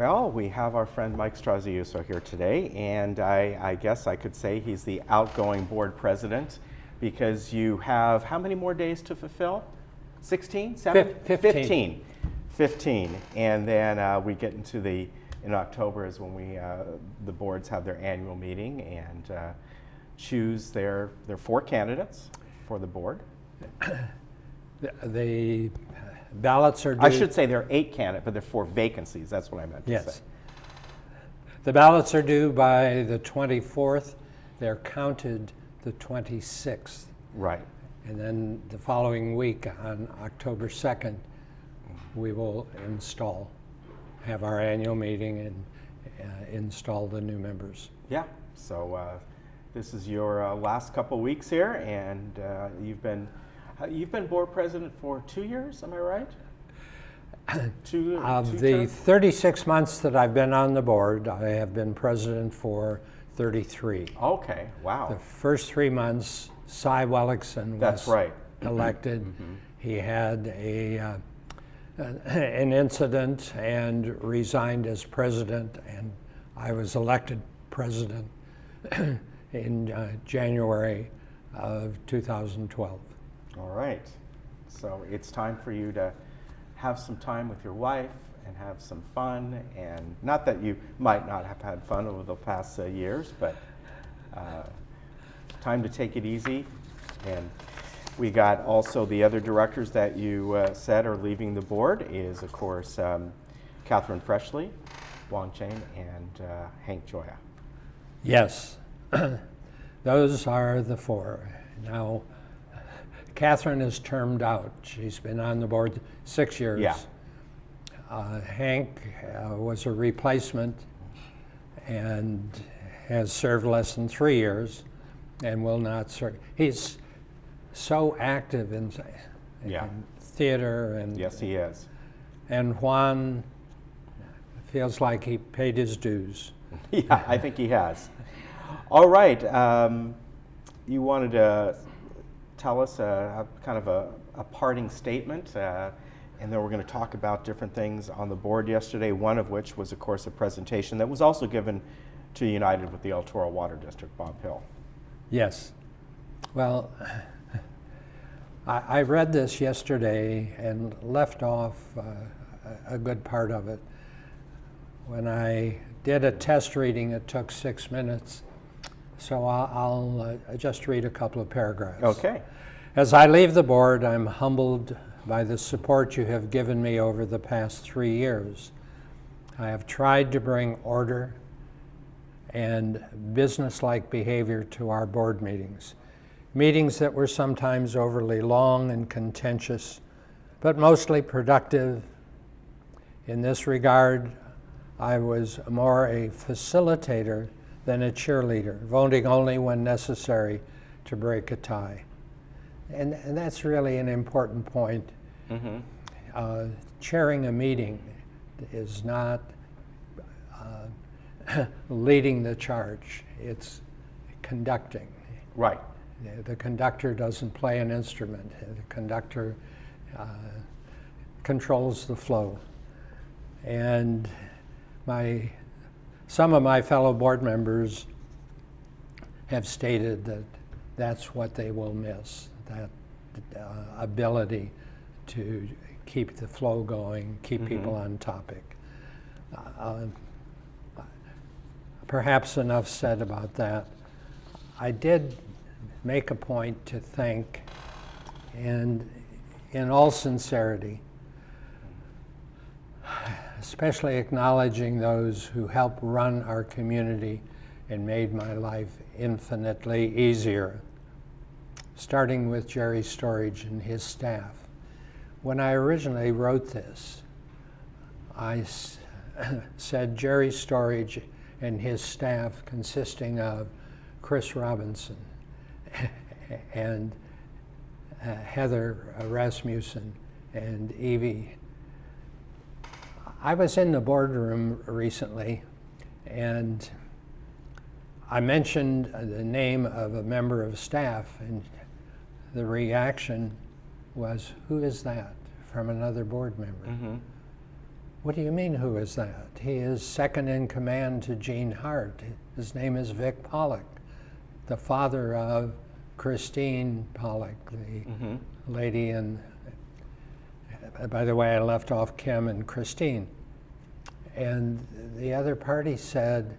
Well, we have our friend Mike Straziuso here today, and I guess I could say he's the outgoing board president because you have how many more days to fulfill? 16? 15. 15. And then we get into in October is when the boards have their annual meeting and choose their 4 candidates for the board. The ballots are due. I should say there are 8 candidates, but there are 4 vacancies. That's what I meant to say. The ballots are due by the 24th. They're counted the 26th. Right. And then the following week, on October 2nd, we will have our annual meeting and install the new members. Yeah. So this is your last couple weeks here, and you've been board president for 2 years, am I right? Of the 36 months that I've been on the board, I have been president for 33. Okay, wow. The first 3 months, Cy Wellickson was elected. Mm-hmm. He had an incident and resigned as president, and I was elected president in January of 2012. All right. So it's time for you to have some time with your wife and have some fun. And not that you might not have had fun over the past years, but time to take it easy. And we got also the other directors that you said are leaving the board is, of course, Catherine Freshley, Wong Chang, and Hank Joya. Yes. Those are the 4. Now, Catherine is termed out. She's been on the board 6 years. Yeah. Hank was a replacement and has served less than 3 years and will not serve. He's so active in theater. And yes, he is. And Juan feels like he paid his dues. Yeah, I think he has. All right. You wanted to tell us kind of a parting statement, and then we're going to talk about different things on the board yesterday, one of which was, of course, a presentation that was also given to United with the El Toro Water District, Bob Hill. Yes. Well, I read this yesterday and left off a good part of it. When I did a test reading, it took 6 minutes. So I'll just read a couple of paragraphs. Okay. As I leave the board, I'm humbled by the support you have given me over the past 3 years. I have tried to bring order and business-like behavior to our board meetings that were sometimes overly long and contentious, but mostly productive. In this regard, I was more a facilitator than a cheerleader, voting only when necessary to break a tie. And that's really an important point. Mm-hmm. Chairing a meeting is not leading the charge, it's conducting. Right. The conductor doesn't play an instrument. The conductor controls the flow. And some of my fellow board members have stated that that's what they will miss, that ability to keep the flow going, keep mm-hmm. people on topic. Perhaps enough said about that. I did make a point to thank, and in all sincerity, especially acknowledging those who helped run our community and made my life infinitely easier, starting with Jerry Storage and his staff. When I originally wrote this, I said Jerry Storage and his staff, consisting of Chris Robinson and Heather Rasmussen and Evie. I was in the boardroom recently, and I mentioned the name of a member of staff, and the reaction was, "Who is that?" from another board member. Mm-hmm. What do you mean, who is that? He is second in command to Gene Hart. His name is Vic Pollock, the father of Christine Pollock, the lady in, by the way, I left off Kim and Christine. And the other party said,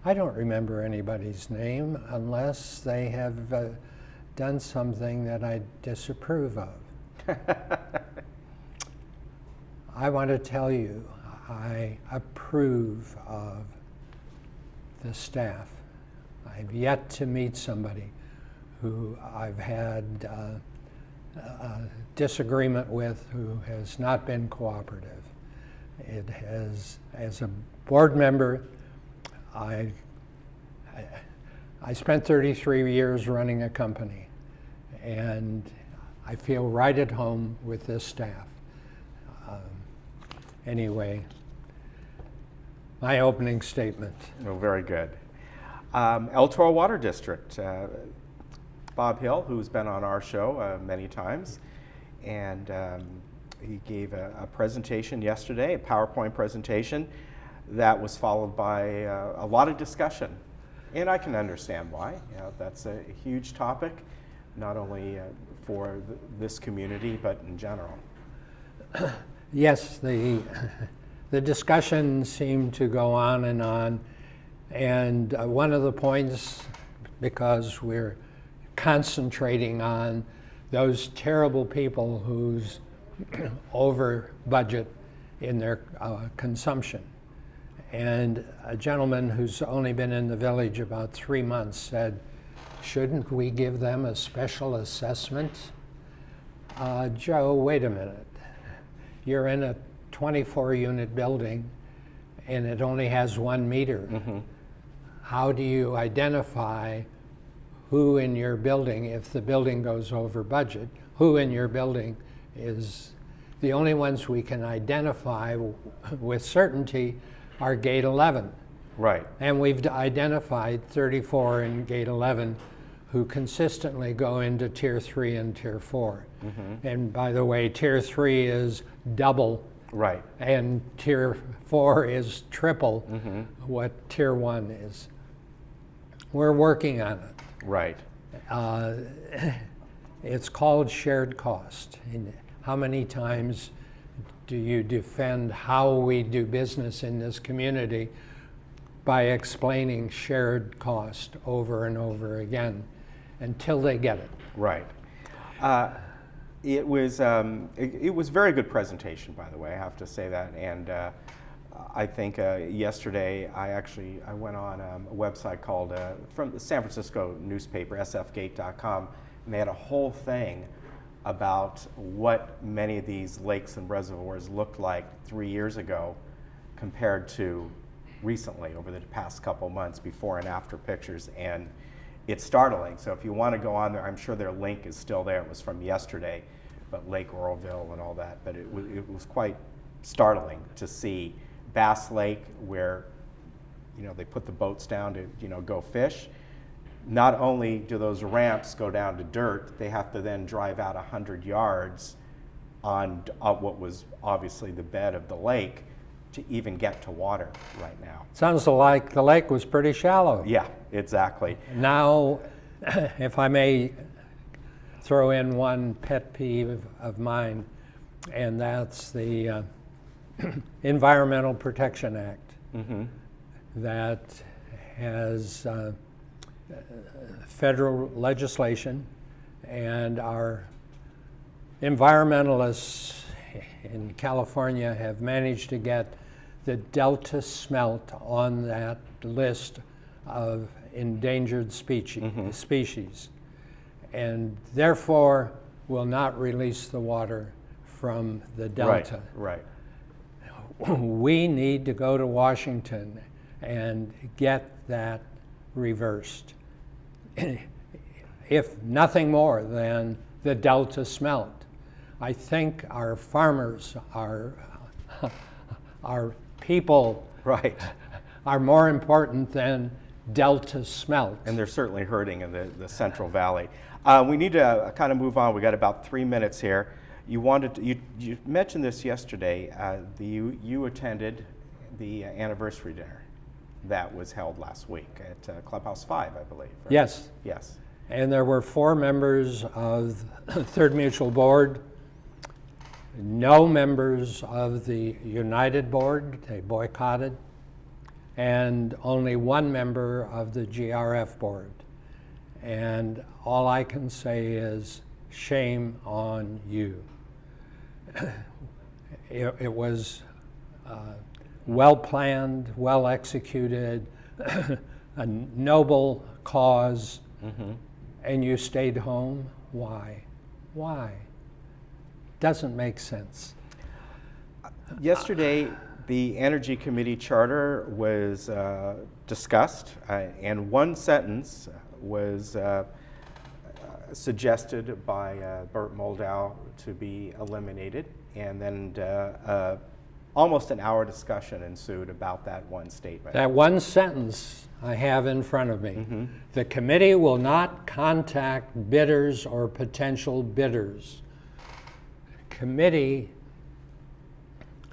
I don't remember anybody's name unless they have done something that I disapprove of. I want to tell you, I approve of the staff. I've yet to meet somebody who I've had a disagreement with who has not been cooperative. It has, as a board member, I spent 33 years running a company, and I feel right at home with this staff. Anyway, my opening statement. Oh, very good. El Toro Water District. Bob Hill, who's been on our show many times, and he gave a presentation yesterday, a PowerPoint presentation, that was followed by a lot of discussion. And I can understand why. That's a huge topic, not only for this community, but in general. Yes, the discussion seemed to go on, and one of the points, because we're concentrating on those terrible people who's over budget in their consumption. And a gentleman who's only been in the village about 3 months said, shouldn't we give them a special assessment? Joe, wait a minute. You're in a 24-unit building and it only has 1 meter. How do you identify who in your building, if the building goes over budget, who in your building is the only ones we can identify with certainty are gate 11. Right. And we've identified 34 in gate 11 who consistently go into tier 3 and tier 4. And by the way, tier 3 is double. Right. And tier 4 is triple what tier 1 is. We're working on it. Right. It's called shared cost. And how many times do you defend how we do business in this community by explaining shared cost over and over again until they get it? Right. It was a very good presentation, by the way, I have to say that. And I think yesterday I went on a website called, from the San Francisco newspaper, sfgate.com, and they had a whole thing about what many of these lakes and reservoirs looked like 3 years ago compared to recently, over the past couple months, before and after pictures. And it's startling. So if you want to go on there, I'm sure their link is still there. It was from yesterday, but Lake Oroville and all that. But it was quite startling to see Bass Lake, where they put the boats down to go fish. Not only do those ramps go down to dirt, they have to then drive out 100 yards on what was obviously the bed of the lake to even get to water right now. Sounds like the lake was pretty shallow. Yeah, exactly. Now, if I may throw in one pet peeve of mine, and that's the Environmental Protection Act that has federal legislation, and our environmentalists in California have managed to get the Delta smelt on that list of endangered species, and therefore will not release the water from the Delta. Right. We need to go to Washington and get that reversed, if nothing more than the Delta smelt. I think our farmers, our people, right, are more important than Delta smelt. And they're certainly hurting in the Central Valley. We need to kind of move on. We got about 3 minutes here. you mentioned this yesterday. You attended the anniversary dinner that was held last week at Clubhouse 5, I believe. Right? Yes. Yes. And there were 4 members of the Third Mutual Board, no members of the United Board, they boycotted, and only 1 member of the GRF Board. And all I can say is, shame on you. It was well planned, well executed, a noble cause, and you stayed home. Why? Why? Doesn't make sense. Yesterday, the Energy Committee charter was discussed, and one sentence was suggested by Bert Moldow to be eliminated, and then almost an hour discussion ensued about that one statement. That one sentence I have in front of me. The committee will not contact bidders or potential bidders. Committee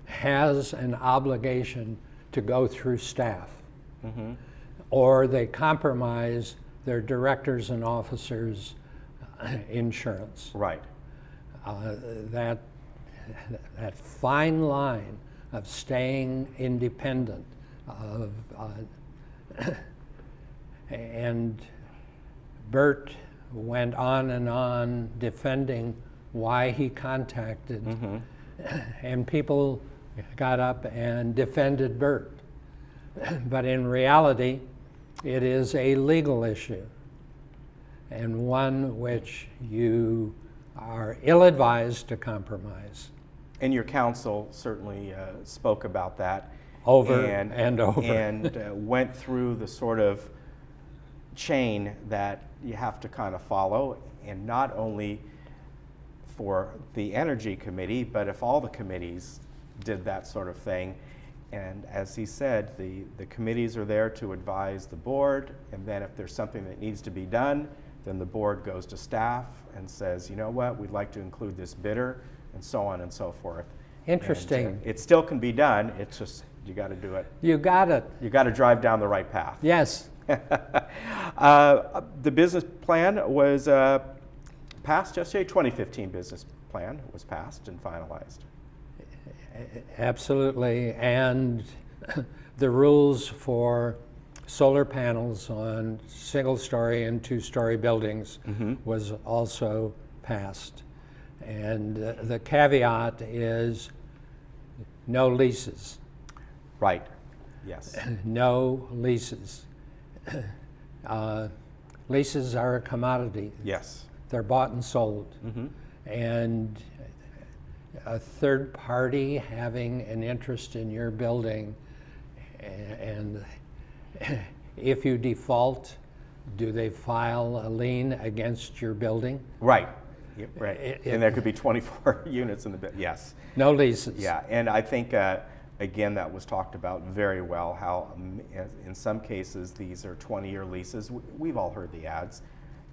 has an obligation to go through staff, or they compromise their directors and officers' insurance. Right. That fine line of staying independent, and Bert went on and on defending why he contacted, and people got up and defended Bert. But in reality, it is a legal issue, and one which you are ill-advised to compromise. And your counsel certainly spoke about that. Over and over. And went through the sort of chain that you have to kind of follow, and not only for the Energy Committee, but if all the committees did that sort of thing. And as he said, the committees are there to advise the board, and then if there's something that needs to be done, then the board goes to staff and says, you know what, we'd like to include this bidder, and so on and so forth. Interesting. And, it still can be done, it's just, you got to do it. You got it. You got to drive down the right path. Yes. The business plan was passed yesterday. 2015 business plan was passed and finalized. Absolutely. And the rules for solar panels on single-story and two-story buildings was also passed. And the caveat is no leases. Right. Yes. No leases. Leases are a commodity. Yes. They're bought and sold. And a third party having an interest in your building, and if you default, do they file a lien against your building? Right. Right. And there could be 24 units in the yes. No leases. Yeah, and I think again that was talked about very well. How in some cases these are 20-year leases. We've all heard the ads.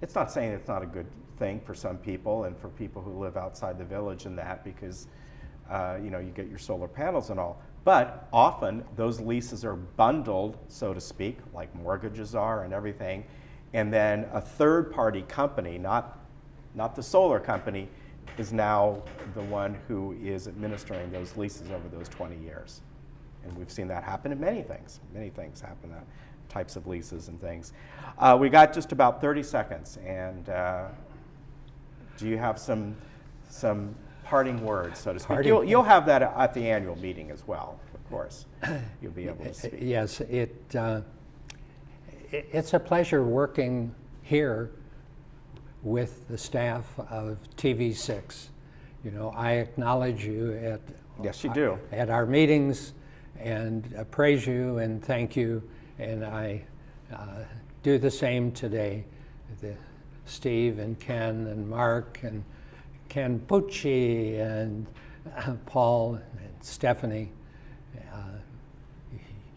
It's not saying it's not a good thing for some people and for people who live outside the village and that, because you know, you get your solar panels and all. But often those leases are bundled, so to speak, like mortgages are and everything. And then a third-party company, not the solar company, is now the one who is administering those leases over those 20 years. And we've seen that happen in many things. Many things happen, types of leases and things. We got just about 30 seconds, and do you have some parting words, so to speak? You'll have that at the annual meeting as well, of course. You'll be able to speak. Yes, it's a pleasure working here with the staff of TV6. You know, I acknowledge you at yes, you do. At our meetings, and praise you and thank you, and I do the same today. Steve and Ken and Mark and Ken Pucci and Paul and Stephanie.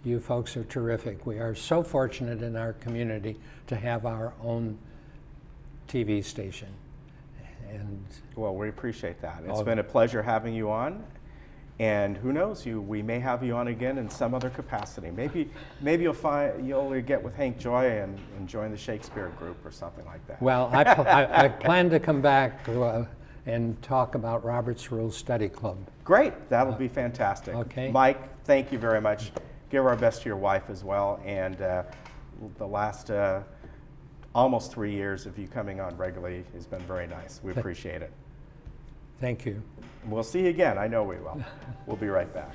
You folks are terrific. We are so fortunate in our community to have our own TV station. And Well, we appreciate that. It's Oh. been a pleasure having you on. And who knows, we may have you on again in some other capacity. Maybe you'll get with Hank Joy and join the Shakespeare group or something like that. well, I plan to come back and talk about Robert's Rules Study Club. Great, that'll be fantastic. okay. Mike, thank you very much. Give our best to your wife as well. And the last almost 3 years of you coming on regularly has been very nice. We appreciate it. Thank you. We'll see you again. I know we will. We'll be right back.